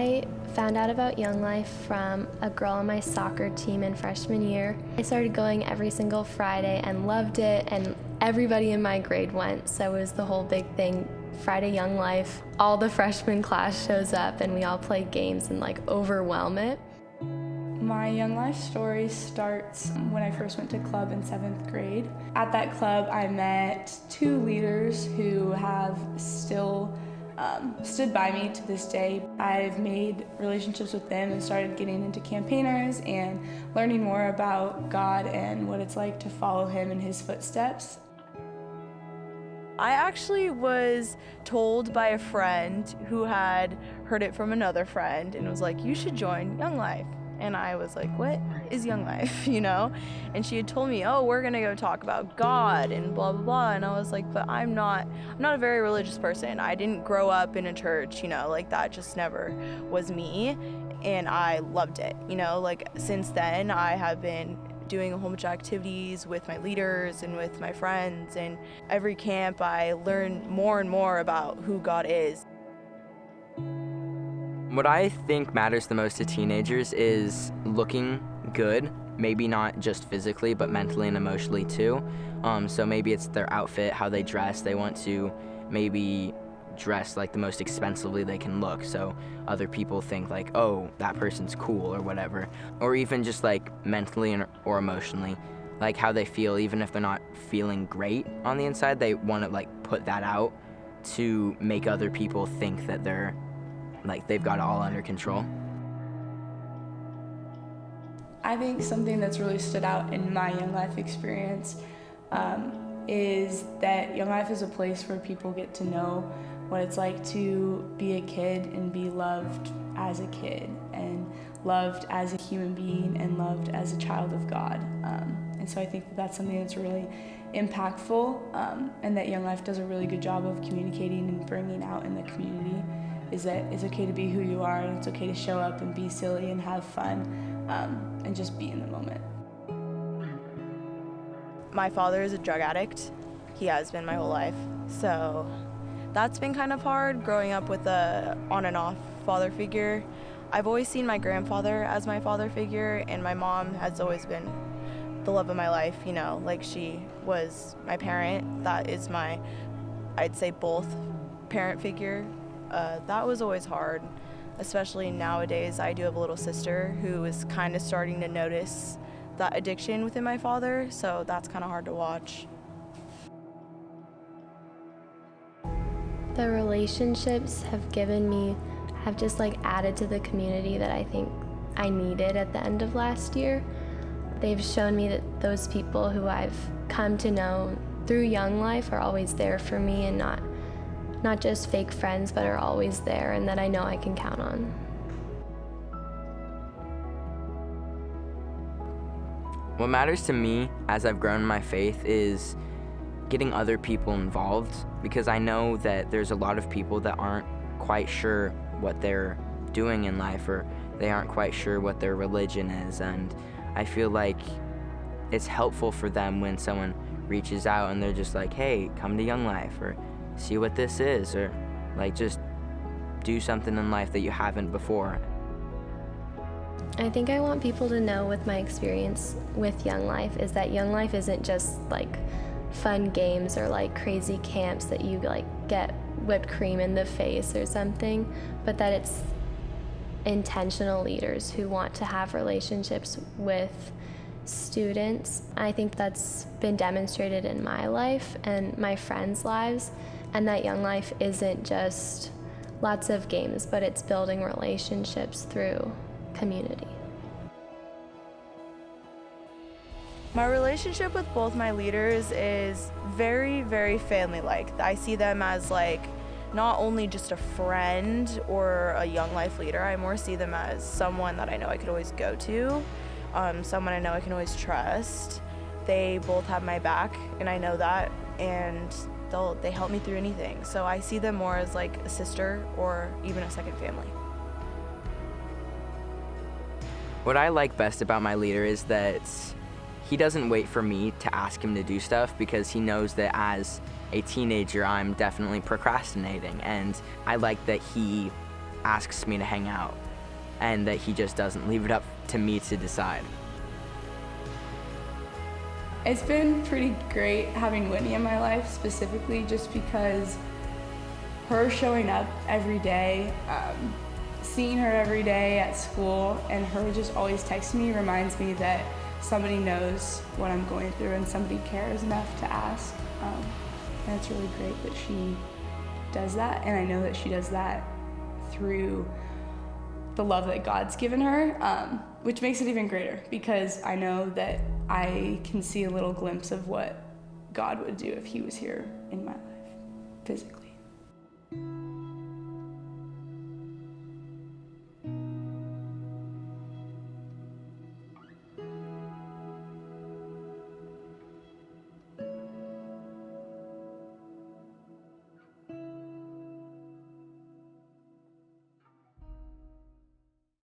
I found out about Young Life from a girl on my soccer team in freshman year. I started going every single Friday and loved it, and everybody in my grade went, so it was the whole big thing. Friday Young Life, all the freshman class shows up and we all play games and overwhelm it. My Young Life story starts when I first went to club in 7th grade. At that club, I met 2 leaders who have still stood by me to this day. I've made relationships with them and started getting into campaigners and learning more about God and what it's like to follow Him in His footsteps. I actually was told by a friend who had heard it from another friend and was like, you should join Young Life. And I was like, what is Young Life, And she had told me, oh, we're gonna go talk about God and blah, blah, blah. And I was like, but I'm not a very religious person. I didn't grow up in a church, that just never was me. And I loved it, since then I have been doing a whole bunch of activities with my leaders and with my friends. And every camp I learn more and more about who God is. What I think matters the most to teenagers is looking good, maybe not just physically, but mentally and emotionally too. So maybe it's their outfit, how they dress. They want to maybe dress the most expensively they can look, so other people think oh, that person's cool or whatever. Or even just mentally or emotionally, how they feel, even if they're not feeling great on the inside, they want to put that out to make other people think that they've got it all under control. I think something that's really stood out in my Young Life experience is that Young Life is a place where people get to know what it's like to be a kid and be loved as a kid and loved as a human being and loved as a child of God. And so I think that that's something that's really impactful and that Young Life does a really good job of communicating and bringing out in the community, is that it's okay to be who you are and it's okay to show up and be silly and have fun and just be in the moment. My father is a drug addict. He has been my whole life. So that's been kind of hard, growing up with a on and off father figure. I've always seen my grandfather as my father figure, and my mom has always been the love of my life, she was my parent. That is I'd say both parent figure. That was always hard, especially nowadays. I do have a little sister who is kind of starting to notice that addiction within my father, so that's kind of hard to watch. The relationships have just added to the community that I think I needed at the end of last year. They've shown me that those people who I've come to know through Young Life are always there for me, and not just fake friends, but are always there and that I know I can count on. What matters to me as I've grown in my faith is getting other people involved, because I know that there's a lot of people that aren't quite sure what they're doing in life, or they aren't quite sure what their religion is, and I feel like it's helpful for them when someone reaches out and they're just hey, come to Young Life, or see what this is, or just do something in life that you haven't before. I think I want people to know with my experience with Young Life is that Young Life isn't just fun games or crazy camps that you get whipped cream in the face or something, but that it's intentional leaders who want to have relationships with students. I think that's been demonstrated in my life and my friends' lives, and that Young Life isn't just lots of games, but it's building relationships through community. My relationship with both my leaders is very, very family-like. I see them as not only just a friend or a Young Life leader, I more see them as someone that I know I could always go to, someone I know I can always trust. They both have my back, and I know that, and they help me through anything. So I see them more as a sister or even a second family. What I like best about my leader is that he doesn't wait for me to ask him to do stuff, because he knows that as a teenager I'm definitely procrastinating, and I like that he asks me to hang out, and that he just doesn't leave it up to me to decide. It's been pretty great having Whitney in my life, specifically just because her showing up every day, seeing her every day at school, and her just always texting me reminds me that somebody knows what I'm going through and somebody cares enough to ask. And it's really great that she does that, and I know that she does that through the love that God's given her, which makes it even greater because I know that I can see a little glimpse of what God would do if he was here in my life, physically.